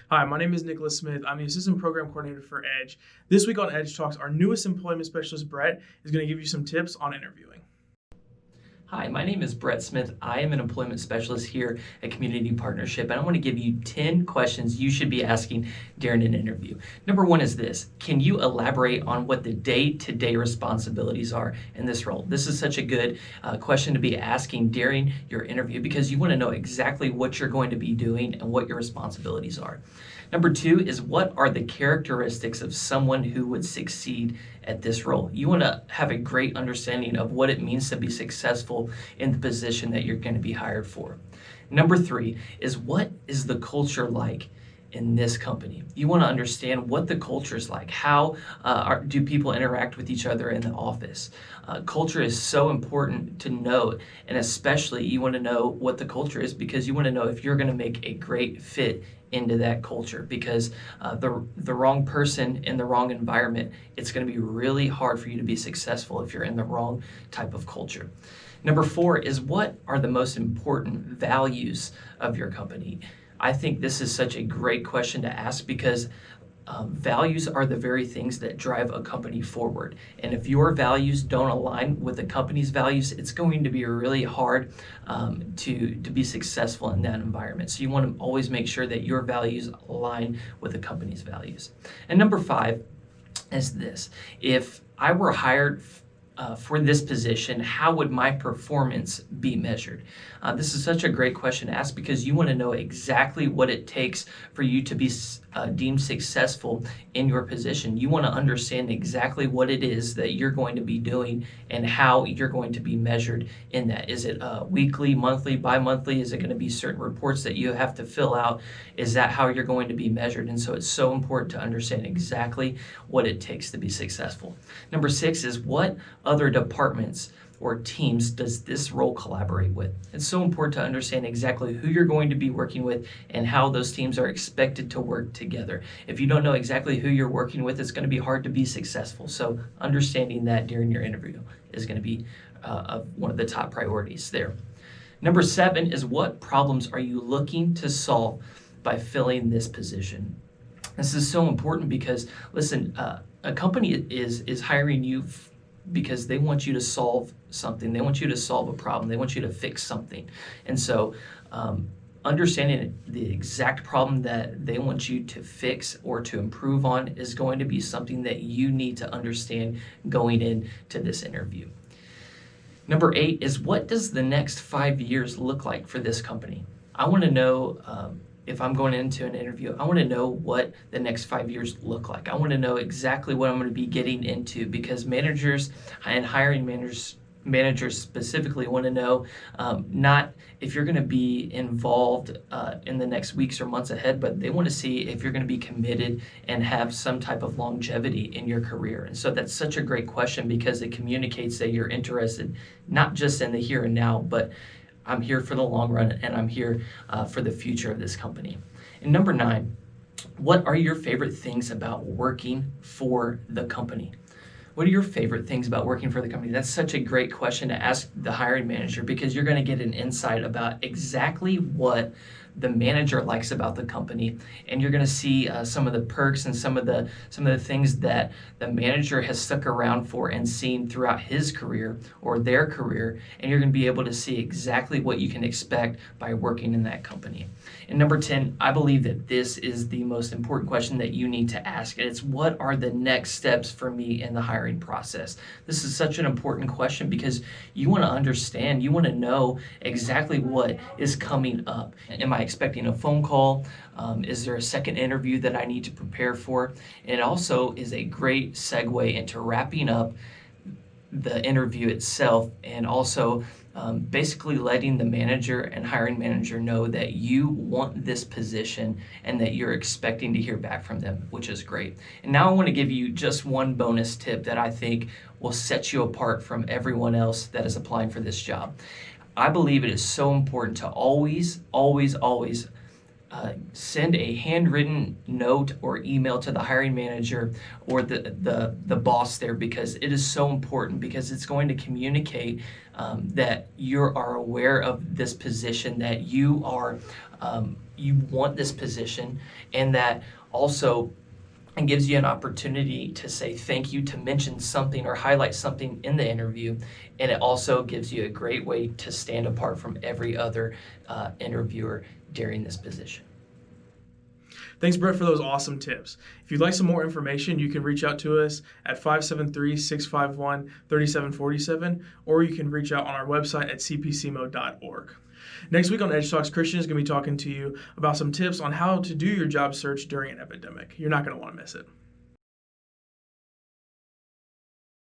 Hi, my name is Nicholas Smith. I'm the Assistant Program Coordinator for Edge. This week on Edge Talks, our newest employment specialist, Brett, is going to give you some tips on interviewing. Hi, my name is Brett Smith. I am an employment specialist here at Community Partnership, and I want to give you 10 questions you should be asking during an interview. Number one is this: can you elaborate on what the day-to-day responsibilities are in this role? This is such a good question to be asking during your interview because you want to know exactly what you're going to be doing and what your responsibilities are. Number two is, what are the characteristics of someone who would succeed at this role? You want to have a great understanding of what it means to be successful in the position that you're going to be hired for. Number three is, what is the culture like in this company? You want to understand what the culture is like. How do people interact with each other in the office? Culture is so important to know, and especially you want to know what the culture is because you want to know if you're going to make a great fit into that culture, because the wrong person in the wrong environment, it's going to be really hard for you to be successful if you're in the wrong type of culture. Number four is, what are the most important values of your company? I think this is such a great question to ask because values are the very things that drive a company forward. And if your values don't align with the company's values, it's going to be really hard to be successful in that environment. So you want to always make sure that your values align with the company's values. And number five is this: if I were hired for this position, how would my performance be measured? This is such a great question to ask because you want to know exactly what it takes for you to be deemed successful in your position. You want to understand exactly what it is that you're going to be doing and how you're going to be measured in that. Is it weekly, monthly, bi-monthly? Is it going to be certain reports that you have to fill out? Is that how you're going to be measured? And so it's so important to understand exactly what it takes to be successful. Number six is, what other departments or teams does this role collaborate with? It's so important to understand exactly who you're going to be working with and how those teams are expected to work together. If you don't know exactly who you're working with, it's going to be hard to be successful. So understanding that during your interview is going to be one of the top priorities there. Number seven is, what problems are you looking to solve by filling this position? This is so important because, listen, a company is hiring you because they want you to solve something. They want you to solve a problem. They want you to fix something. And so understanding the exact problem that they want you to fix or to improve on is going to be something that you need to understand going into this interview. Number eight is, what does the next 5 years look like for this company? I want to know, if I'm going into an interview, I want to know what the next 5 years look like. I want to know exactly what I'm going to be getting into because managers and hiring managers specifically want to know not if you're going to be involved in the next weeks or months ahead, but they want to see if you're going to be committed and have some type of longevity in your career. And so that's such a great question because it communicates that you're interested not just in the here and now, but I'm here for the long run and I'm here for the future of this company. And number nine, what are your favorite things about working for the company? What are your favorite things about working for the company? That's such a great question to ask the hiring manager because you're going to get an insight about exactly what the manager likes about the company, and you're going to see some of the perks and some of the things that the manager has stuck around for and seen throughout his career or their career, and you're going to be able to see exactly what you can expect by working in that company. And number 10, I believe that this is the most important question that you need to ask, and it's, what are the next steps for me in the hiring process? This is such an important question because you want to understand, you want to know exactly what is coming up. Am I expecting a phone call? Is there a second interview that I need to prepare for? And it also is a great segue into wrapping up the interview itself, and also basically letting the manager and hiring manager know that you want this position and that you're expecting to hear back from them, which is great. And now I want to give you just one bonus tip that I think will set you apart from everyone else that is applying for this job. I believe it is so important to always send a handwritten note or email to the hiring manager or the boss there, because it is so important, because it's going to communicate that you are aware of this position, that you want this position, and that also it gives you an opportunity to say thank you, to mention something or highlight something in the interview. And it also gives you a great way to stand apart from every other interviewer during this position. Thanks, Brett, for those awesome tips. If you'd like some more information, you can reach out to us at 573-651-3747, or you can reach out on our website at cpsemo.org. Next week on Edge Talks, Christian is going to be talking to you about some tips on how to do your job search during an epidemic. You're not going to want to miss it.